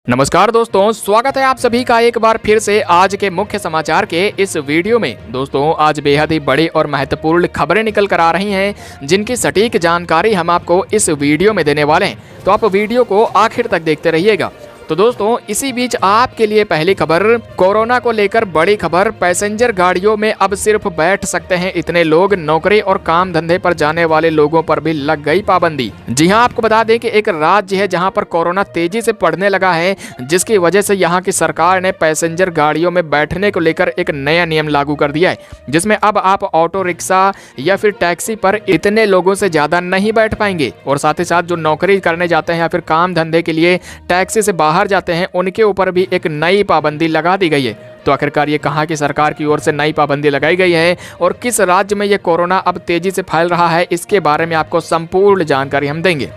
नमस्कार दोस्तों, स्वागत है आप सभी का एक बार फिर से आज के मुख्य समाचार के इस वीडियो में। दोस्तों, आज बेहद ही बड़ी और महत्वपूर्ण खबरें निकल कर आ रही हैं, जिनकी सटीक जानकारी हम आपको इस वीडियो में देने वाले हैं, तो आप वीडियो को आखिर तक देखते रहिएगा। तो दोस्तों, इसी बीच आपके लिए पहली खबर, कोरोना को लेकर बड़ी खबर। पैसेंजर गाड़ियों में अब सिर्फ बैठ सकते हैं इतने लोग। नौकरी और काम धंधे पर जाने वाले लोगों पर भी लग गई पाबंदी। जी हां, आपको बता दें कि एक राज्य है जहां पर कोरोना तेजी से बढ़ने लगा है, जिसकी वजह से यहां की सरकार ने पैसेंजर गाड़ियों में बैठने को लेकर एक नया नियम लागू कर दिया है, जिसमें अब आप ऑटो रिक्शा या फिर टैक्सी पर इतने लोगों से ज्यादा नहीं बैठ पाएंगे। और साथ ही साथ जो नौकरी करने जाते हैं या फिर काम धंधे के लिए टैक्सी से बाहर जाते हैं, उनके ऊपर भी एक नई पाबंदी लगा दी गई है। तो आखिरकार ये कहां की सरकार की ओर से नई पाबंदी लगाई गई है और किस राज्य में ये कोरोना अब तेजी से फैल रहा है, इसके बारे में आपको संपूर्ण जानकारी हम देंगे।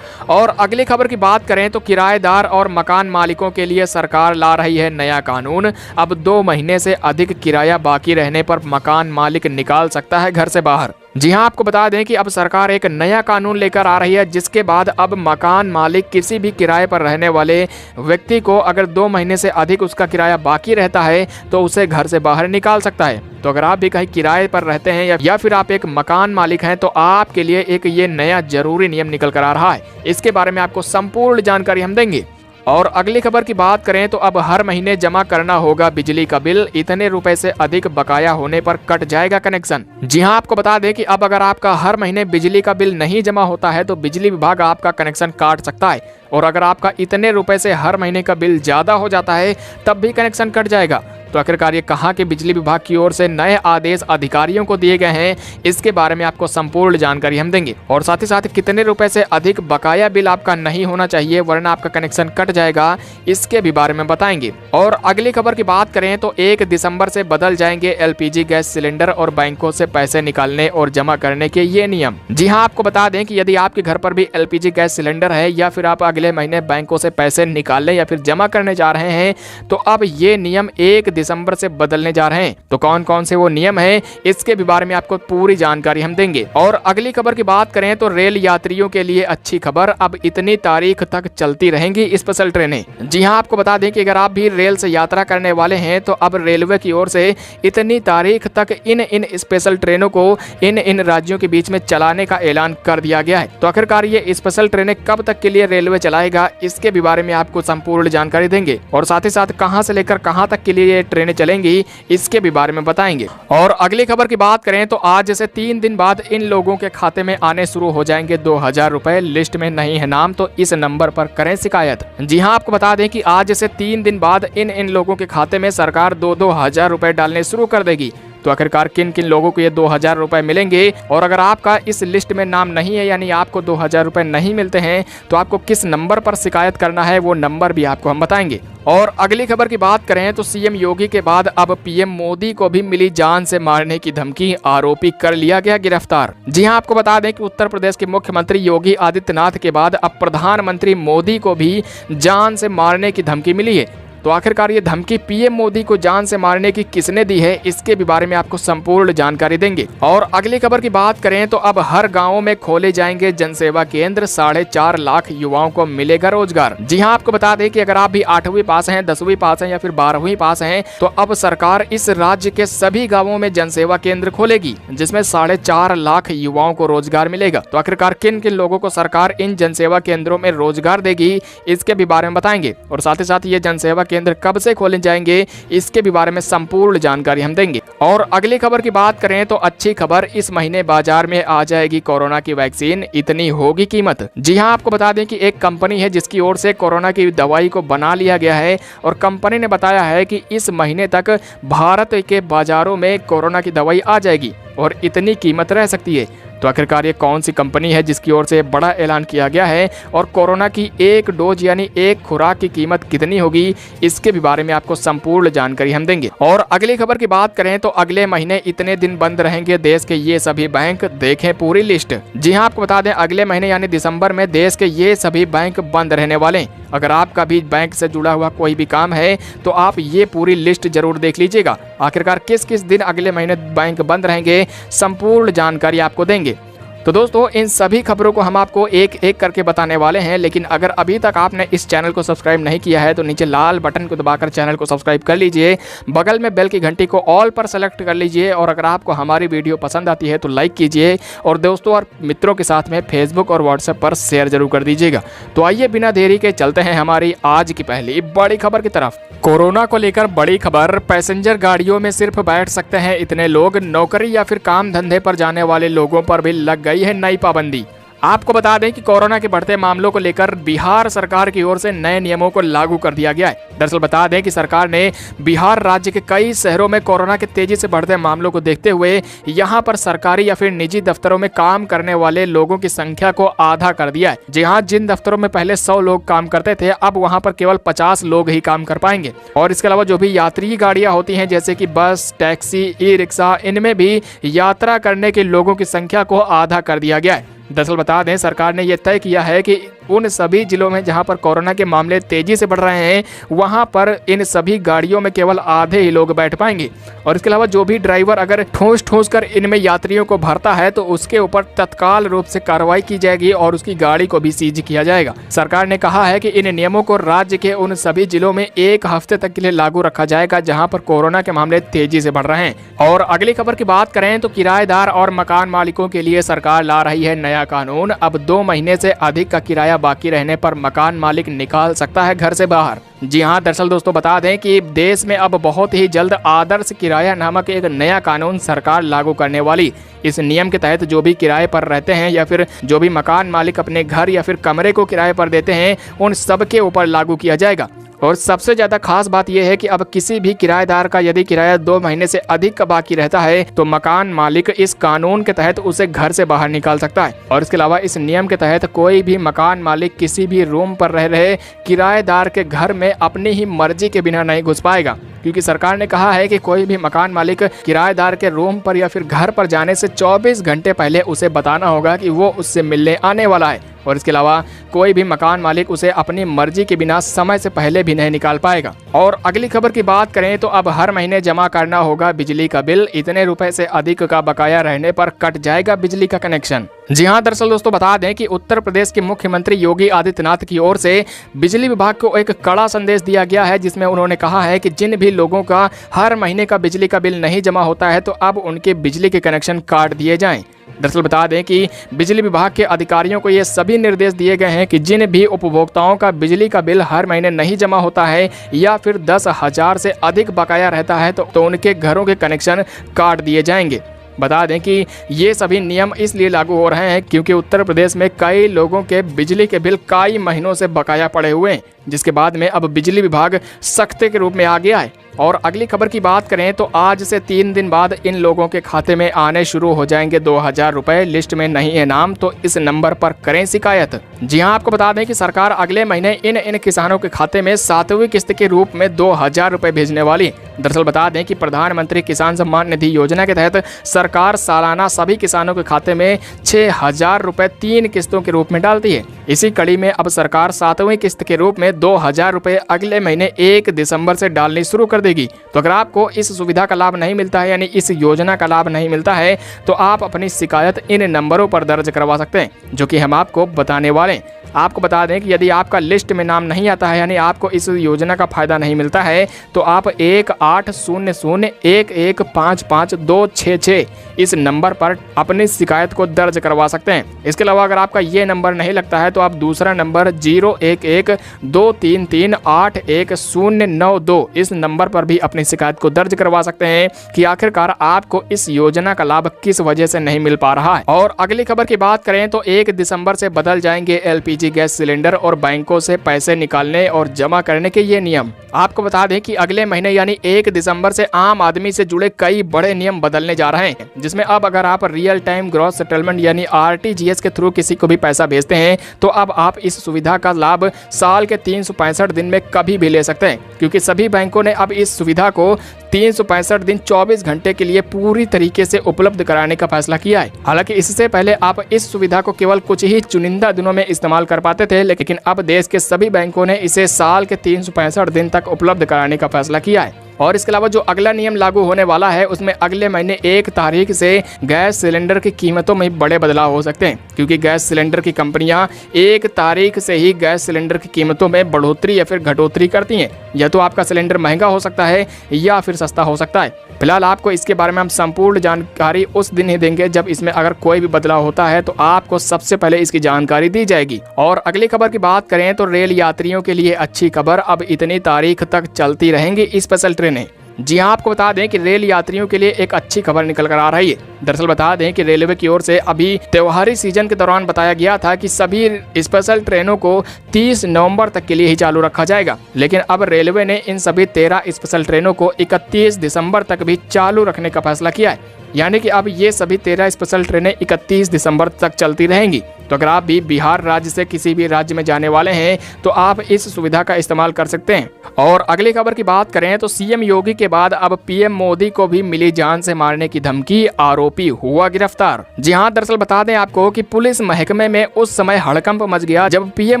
और अगली खबर की बात करें तो किराएदार और मकान मालिकों के लिए सरकार ला रही है नया कानून। अब 2 महीने से अधिक किराया बाकी रहने पर मकान मालिक निकाल सकता है घर से बाहर। जी हां, आपको बता दें कि अब सरकार एक नया कानून लेकर आ रही है, जिसके बाद अब मकान मालिक किसी भी किराए पर रहने वाले व्यक्ति को अगर 2 महीने से अधिक उसका किराया बाकी रहता है तो उसे घर से बाहर निकाल सकता है। तो अगर आप भी कहीं किराए पर रहते हैं या फिर आप एक मकान मालिक हैं, तो आपके लिए एक ये नया जरूरी नियम निकल कर आ रहा है। इसके बारे में आपको संपूर्ण जानकारी हम देंगे। और अगली खबर की बात करें तो अब हर महीने जमा करना होगा बिजली का बिल। इतने रुपए से अधिक बकाया होने पर कट जाएगा कनेक्शन। जी हां, आपको बता दें कि अब अगर आपका हर महीने बिजली का बिल नहीं जमा होता है तो बिजली विभाग आपका कनेक्शन काट सकता है। और अगर आपका इतने रुपए से हर महीने का बिल ज्यादा हो जाता है तब भी कनेक्शन कट जाएगा। तो आखिरकार ये कहां के बिजली विभाग की ओर से नए आदेश अधिकारियों को दिए गए हैं, इसके बारे में आपको संपूर्ण जानकारी हम देंगे। और साथ ही साथ कितने रुपए से अधिक बकाया बिल आपका नहीं होना चाहिए वरना आपका कनेक्शन कट जाएगा, इसके भी बारे में बताएंगे। और अगली खबर की बात करें तो 1 दिसंबर से बदल जाएंगे एलपीजी गैस सिलेंडर और बैंकों से पैसे निकालने और जमा करने के ये नियम। जी हाँ, आपको बता दें कि यदि आपके घर पर भी एलपीजी गैस सिलेंडर है या फिर आप अगले महीने बैंकों से पैसे निकालने या फिर जमा करने जा रहे हैं, तो अब ये नियम 1 दिसंबर से बदलने जा रहे हैं। तो कौन कौन से वो नियम हैं, इसके भी बारे में आपको पूरी जानकारी हम देंगे। और अगली खबर की बात करें तो रेल यात्रियों के लिए अच्छी खबर, अब इतनी तारीख तक चलती रहेंगी स्पेशल ट्रेनें। जी हां, आपको बता दें कि अगर आप भी रेल से यात्रा करने वाले हैं तो अब रेलवे की ओर से इतनी तारीख तक इन स्पेशल ट्रेनों को इन राज्यों के बीच में चलाने का ऐलान कर दिया गया है। तो आखिरकार ये स्पेशल ट्रेनें कब तक के लिए रेलवे चलाएगा, इसके भी बारे में आपको संपूर्ण जानकारी देंगे। और साथ ही साथ कहां से लेकर कहां तक के लिए ये ट्रेनें चलेंगी, इसके भी बारे में बताएंगे। और अगली खबर की बात करें तो आज से 3 दिन बाद इन लोगों के खाते में आने शुरू हो जाएंगे 2000 रुपए। लिस्ट में नहीं है नाम तो इस नंबर पर करें शिकायत। जी हां, आपको बता दें कि आज से 3 दिन बाद इन लोगों के खाते में सरकार 2-2 हजार रुपए डालने शुरू कर देगी। तो आखिरकार किन किन लोगों को ये 2000 रुपए मिलेंगे, और अगर आपका इस लिस्ट में नाम नहीं है यानी आपको 2000 रुपए नहीं मिलते हैं, तो आपको किस नंबर पर शिकायत करना है वो नंबर भी आपको हम बताएंगे। और अगली खबर की बात करें तो सीएम योगी के बाद अब पीएम मोदी को भी मिली जान से मारने की धमकी, आरोपी कर लिया गया गिरफ्तार। जी हां, आपको बता दें कि उत्तर प्रदेश के मुख्यमंत्री योगी आदित्यनाथ के बाद अब प्रधानमंत्री मोदी को भी जान से मारने की धमकी मिली है। तो आखिरकार ये धमकी पीएम मोदी को जान से मारने की किसने दी है, इसके भी बारे में आपको संपूर्ण जानकारी देंगे। और अगली खबर की बात करें तो अब हर गांव में खोले जाएंगे जनसेवा केंद्र, 4.5 लाख युवाओं को मिलेगा रोजगार। जी हां, आपको बता दें कि अगर आप भी 8वीं पास हैं, 10वीं पास हैं या फिर 12वीं पास हैं, तो अब सरकार इस राज्य के सभी गाँवों में जनसेवा केंद्र खोलेगी, जिसमें 4.5 लाख युवाओं को रोजगार मिलेगा। तो आखिरकार किन किन लोगों को सरकार इन जनसेवा केंद्रों में रोजगार देगी, इसके भी बारे में बताएंगे। और साथ ही साथ ये जनसेवा केंद्र कब से खोले जाएंगे, इसके भी बारे में संपूर्ण जानकारी हम देंगे। और अगली खबर की बात करें तो अच्छी खबर, इस महीने बाजार में आ जाएगी कोरोना की वैक्सीन, इतनी होगी कीमत। जी हां, आपको बता दें कि एक कंपनी है जिसकी ओर से कोरोना की दवाई को बना लिया गया है, और कंपनी ने बताया है कि इस महीने तक भारत के बाजारों में कोरोना की दवाई आ जाएगी और इतनी कीमत रह सकती है। तो आखिरकार ये कौन सी कंपनी है जिसकी ओर से बड़ा ऐलान किया गया है, और कोरोना की 1 डोज यानी 1 खुराक की कीमत कितनी होगी, इसके भी बारे में आपको संपूर्ण जानकारी हम देंगे। और अगली खबर की बात करें तो अगले महीने इतने दिन बंद रहेंगे देश के ये सभी बैंक, देखें पूरी लिस्ट। जी हां, आपको बता दें अगले महीने यानी दिसंबर में देश के ये सभी बैंक बंद रहने वाले हैं। अगर आपका भी बैंक से जुड़ा हुआ कोई भी काम है तो आप ये पूरी लिस्ट जरूर देख लीजिएगा। आखिरकार किस किस दिन अगले महीने बैंक बंद रहेंगे, संपूर्ण जानकारी आपको देंगे। तो दोस्तों इन सभी खबरों को हम आपको एक एक करके बताने वाले हैं, लेकिन अगर अभी तक आपने इस चैनल को सब्सक्राइब नहीं किया है तो नीचे लाल बटन को दबाकर चैनल को सब्सक्राइब कर लीजिए, बगल में बेल की घंटी को ऑल पर सेलेक्ट कर लीजिए और अगर आपको हमारी वीडियो पसंद आती है तो लाइक कीजिए और दोस्तों और मित्रों के साथ में फेसबुक और व्हाट्सएप पर शेयर जरूर कर दीजिएगा। तो आइए बिना देरी के चलते हैं हमारी आज की पहली बड़ी खबर की तरफ। कोरोना को लेकर बड़ी खबर, पैसेंजर गाड़ियों में सिर्फ बैठ सकते हैं इतने लोग, नौकरी या फिर काम धंधे पर जाने वाले लोगों पर भी लग गई है नई पाबंदी। आपको बता दें कि कोरोना के बढ़ते मामलों को लेकर बिहार सरकार की ओर से नए नियमों को लागू कर दिया गया है। दरअसल बता दें कि सरकार ने बिहार राज्य के कई शहरों में कोरोना के तेजी से बढ़ते मामलों को देखते हुए यहां पर सरकारी या फिर निजी दफ्तरों में काम करने वाले लोगों की संख्या को आधा कर दिया है। जी हां, जिन दफ्तरों में पहले 100 लोग काम करते थे अब वहां पर केवल 50 लोग ही काम कर पाएंगे। और इसके अलावा जो भी यात्री गाड़ियां होती हैं जैसे कि बस, टैक्सी, ई रिक्शा, इनमें भी यात्रा करने के लोगों की संख्या को आधा कर दिया गया है। दरअसल बता दें सरकार ने यह तय किया है कि उन सभी जिलों में जहां पर कोरोना के मामले तेजी से बढ़ रहे हैं वहां पर इन सभी गाड़ियों में केवल आधे ही लोग बैठ पाएंगे। और इसके अलावा जो भी ड्राइवर अगर ठूस कर इनमें यात्रियों को भरता है तो उसके ऊपर तत्काल रूप से कार्रवाई की जाएगी और उसकी गाड़ी को भी सीज किया जाएगा। सरकार ने कहा है कि इन नियमों को राज्य के उन सभी जिलों में 1 हफ्ते तक के लिए लागू रखा जाएगा जहाँ पर कोरोना के मामले तेजी से बढ़ रहे हैं। और अगली खबर की बात करें तो किराएदार और मकान मालिकों के लिए सरकार ला रही है नया कानून। अब 2 महीने से अधिक का किराया बाकी रहने पर मकान मालिक निकाल सकता है घर से बाहर। जी हां, दरअसल दोस्तों बता दें कि देश में अब बहुत ही जल्द आदर्श किराया नामक एक नया कानून सरकार लागू करने वाली। इस नियम के तहत जो भी किराए पर रहते हैं या फिर जो भी मकान मालिक अपने घर या फिर कमरे को किराए पर देते हैं उन सब के ऊपर लागू किया जाएगा। और सबसे ज्यादा खास बात यह है कि अब किसी भी किराएदार का यदि किराया 2 महीने से अधिक का बाकी रहता है तो मकान मालिक इस कानून के तहत उसे घर से बाहर निकाल सकता है। और इसके अलावा इस नियम के तहत कोई भी मकान मालिक किसी भी रूम पर रह रहे किराएदार के घर में अपनी ही मर्जी के बिना नहीं घुस पाएगा, क्योंकि सरकार ने कहा है कि कोई भी मकान मालिक किराएदार के रूम पर या फिर घर पर जाने से 24 घंटे पहले उसे बताना होगा कि वो उससे मिलने आने वाला है। और इसके अलावा कोई भी मकान मालिक उसे अपनी मर्जी के बिना समय से पहले भी नहीं निकाल पाएगा। और अगली खबर की बात करें तो अब हर महीने जमा करना होगा बिजली का बिल, इतने रुपए से अधिक का बकाया रहने पर कट जाएगा बिजली का कनेक्शन। जी हां, दरअसल दोस्तों बता दें कि उत्तर प्रदेश के मुख्यमंत्री योगी आदित्यनाथ की ओर से बिजली विभाग को एक कड़ा संदेश दिया गया है, जिसमें उन्होंने कहा है कि जिन भी लोगों का हर महीने का बिजली का बिल नहीं जमा होता है तो अब उनके बिजली के कनेक्शन काट दिए जाएं। दरअसल बता दें कि बिजली विभाग के अधिकारियों को ये सभी निर्देश दिए गए हैं कि जिन भी उपभोक्ताओं का बिजली का बिल हर महीने नहीं जमा होता है या फिर 10,000 से अधिक बकाया रहता है तो उनके घरों के कनेक्शन काट दिए जाएंगे। बता दें कि ये सभी नियम इसलिए लागू हो रहे हैं क्योंकि उत्तर प्रदेश में कई लोगों के बिजली के बिल कई महीनों से बकाया पड़े हुए हैं, जिसके बाद में अब बिजली विभाग सख्ते के रूप में आ गया है। और अगली खबर की बात करें तो आज से 3 दिन बाद इन लोगों के खाते में आने शुरू हो जाएंगे 2,000 रुपए। लिस्ट में नहीं है नाम तो इस नंबर पर करें शिकायत। जी हां, आपको बता दें कि सरकार अगले महीने इन किसानों के खाते में 7वीं किस्त के रूप में 2,000 रुपए भेजने वाली। दरअसल बता दें कि प्रधानमंत्री किसान सम्मान निधि योजना के तहत सरकार सालाना सभी किसानों के खाते में 6,000 रुपए 3 किस्तों के रूप में डालती है। इसी कड़ी में अब सरकार 7वीं किस्त के रूप में 2,000 रुपए अगले महीने 1 दिसंबर से डालनी शुरू कर देगी। तो अगर आपको इस सुविधा का लाभ नहीं मिलता है यानी इस योजना का लाभ नहीं मिलता है तो आप अपनी शिकायत इन नंबरों पर दर्ज करवा सकते हैं, जो कि हम आपको बताने वाले हैं। आपको बता दें कि यदि आपका लिस्ट में नाम नहीं आता है यानी आपको इस योजना का फायदा नहीं मिलता है तो आप 180011555266 इस नंबर पर अपनी शिकायत को दर्ज करवा सकते हैं। इसके अलावा अगर आपका ये नंबर नहीं लगता है तो आप दूसरा नंबर 011233811092 इस नंबर पर भी अपनी शिकायत को दर्ज करवा सकते हैं कि आखिरकार आपको इस योजना का लाभ किस वजह से नहीं मिल पा रहा है। और अगली खबर की बात करें तो 1 दिसंबर से बदल जाएंगे LPG गैस सिलेंडर और बैंकों से पैसे निकालने और जमा करने के ये नियम। आपको बता दें कि अगले महीने यानी 1 दिसंबर से आम आदमी से जुड़े कई बड़े नियम बदलने जा रहे हैं, जिसमें अब अगर आप रियल टाइम ग्रॉस सेटलमेंट यानी RTGS के थ्रू किसी को भी पैसा भेजते हैं तो अब आप इस सुविधा का लाभ साल के 365 दिन में कभी भी ले सकते हैं, क्योंकि सभी बैंकों ने अब इस सुविधा को 365 दिन 24 घंटे के लिए पूरी तरीके से उपलब्ध कराने का फैसला किया है। हालांकि इससे पहले आप इस सुविधा को केवल कुछ ही चुनिंदा दिनों में इस्तेमाल कर पाते थे, लेकिन अब देश के सभी बैंकों ने इसे साल के 365 दिन तक उपलब्ध कराने का फैसला किया है। और इसके अलावा जो अगला नियम लागू होने वाला है उसमें अगले महीने 1 तारीख से गैस सिलेंडर की कीमतों में बड़े बदलाव हो सकते हैं, क्योंकि गैस सिलेंडर की कंपनियां 1 तारीख से ही गैस सिलेंडर की कीमतों में बढ़ोतरी या फिर घटोतरी करती हैं। या तो आपका सिलेंडर महंगा हो सकता है या फिर सस्ता हो सकता है। फिलहाल आपको इसके बारे में हम संपूर्ण जानकारी उस दिन ही देंगे जब इसमें अगर कोई भी बदलाव होता है तो आपको सबसे पहले इसकी जानकारी दी जाएगी। और अगली खबर की बात करें तो रेल यात्रियों के लिए अच्छी खबर, अब इतनी तारीख तक चलती रहेंगी स्पेशल ट्रेनें। जी हाँ, आपको बता दें कि रेल यात्रियों के लिए एक अच्छी खबर निकल कर आ रही है। दरअसल बता दें कि रेलवे की ओर से अभी त्योहारी सीजन के दौरान बताया गया था कि सभी स्पेशल ट्रेनों को 30 नवंबर तक के लिए ही चालू रखा जाएगा, लेकिन अब रेलवे ने इन सभी 13 स्पेशल ट्रेनों को 31 दिसंबर तक भी चालू रखने का फैसला किया है। यानी कि अब ये सभी 13 स्पेशल ट्रेनें 31 दिसंबर तक चलती रहेंगी। तो अगर आप भी बिहार राज्य से किसी भी राज्य में जाने वाले हैं तो आप इस सुविधा का इस्तेमाल कर सकते हैं। और अगली खबर की बात करें तो सीएम योगी के बाद अब पीएम मोदी को भी मिली जान से मारने की धमकी, आरोपी हुआ गिरफ्तार। जी हाँ, दरअसल बता दें आपको कि पुलिस महकमे में उस समय हड़कंप मच गया जब पीएम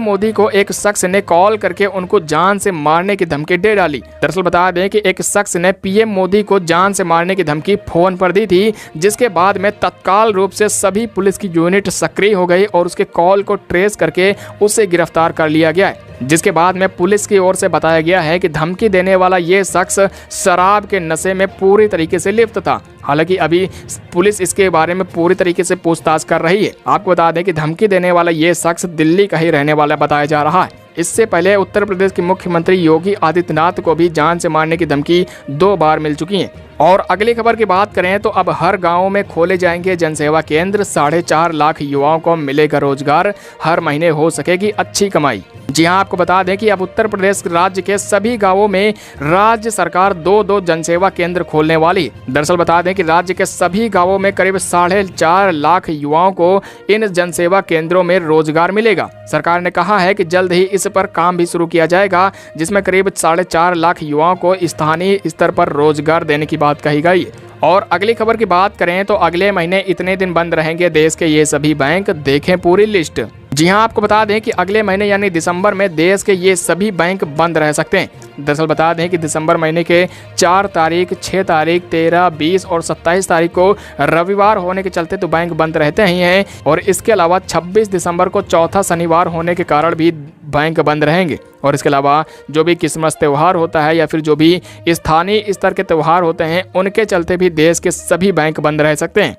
मोदी को एक शख्स ने कॉल करके उनको जान से मारने की धमकी दे डाली। दरअसल बता दें कि एक शख्स ने पीएम मोदी को जान से मारने की धमकी फोन पर दी थी, जिसके बाद में तत्काल रूप से सभी पुलिस की यूनिट सक्रिय हो गई और उसके कॉल को ट्रेस करके उसे गिरफ्तार कर लिया गया है। जिसके बाद में पुलिस की ओर से बताया गया है कि धमकी देने वाला ये शख्स शराब के नशे में पूरी तरीके से लिप्त था। हालांकि अभी पुलिस इसके बारे में पूरी तरीके से पूछताछ कर रही है। आपको बता दें कि धमकी देने वाला ये शख्स दिल्ली का ही रहने वाला बताया जा रहा है। इससे पहले उत्तर प्रदेश के मुख्यमंत्री योगी आदित्यनाथ को भी जान से मारने की धमकी 2 बार मिल चुकी है। और अगली खबर की बात करें तो अब हर गांव में खोले जाएंगे जनसेवा केंद्र, 4.5 लाख युवाओं को मिलेगा रोजगार, हर महीने हो सकेगी अच्छी कमाई। जी हाँ, आपको बता दें कि अब उत्तर प्रदेश राज्य के सभी गांवों में राज्य सरकार 2-2 जनसेवा केंद्र खोलने वाली। दरअसल बता दें कि राज्य के सभी गांवों में करीब 4.5 लाख युवाओं को इन जनसेवा केंद्रों में रोजगार मिलेगा। सरकार ने कहा है कि जल्द ही इस पर काम भी शुरू किया जाएगा, जिसमें करीब 4.5 लाख युवाओं को स्थानीय स्तर पर रोजगार देने की बात कही गई है। और अगली खबर की बात करें तो अगले महीने इतने दिन बंद रहेंगे देश के ये सभी बैंक, देखें पूरी लिस्ट। जी हाँ, आपको बता दें कि अगले महीने यानी दिसंबर में देश के ये सभी बैंक बंद रह सकते हैं। दरअसल बता दें कि दिसंबर महीने के 4 तारीख, 6 तारीख, 13, 20 और 27 तारीख को रविवार होने के चलते तो बैंक बंद रहते ही हैं, और इसके अलावा 26 दिसंबर को चौथा शनिवार होने के कारण भी बैंक बंद रहेंगे। और इसके अलावा जो भी क्रिसमस त्यौहार होता है या फिर जो भी स्थानीय स्तर के त्यौहार होते हैं उनके चलते भी देश के सभी बैंक बंद रह सकते हैं।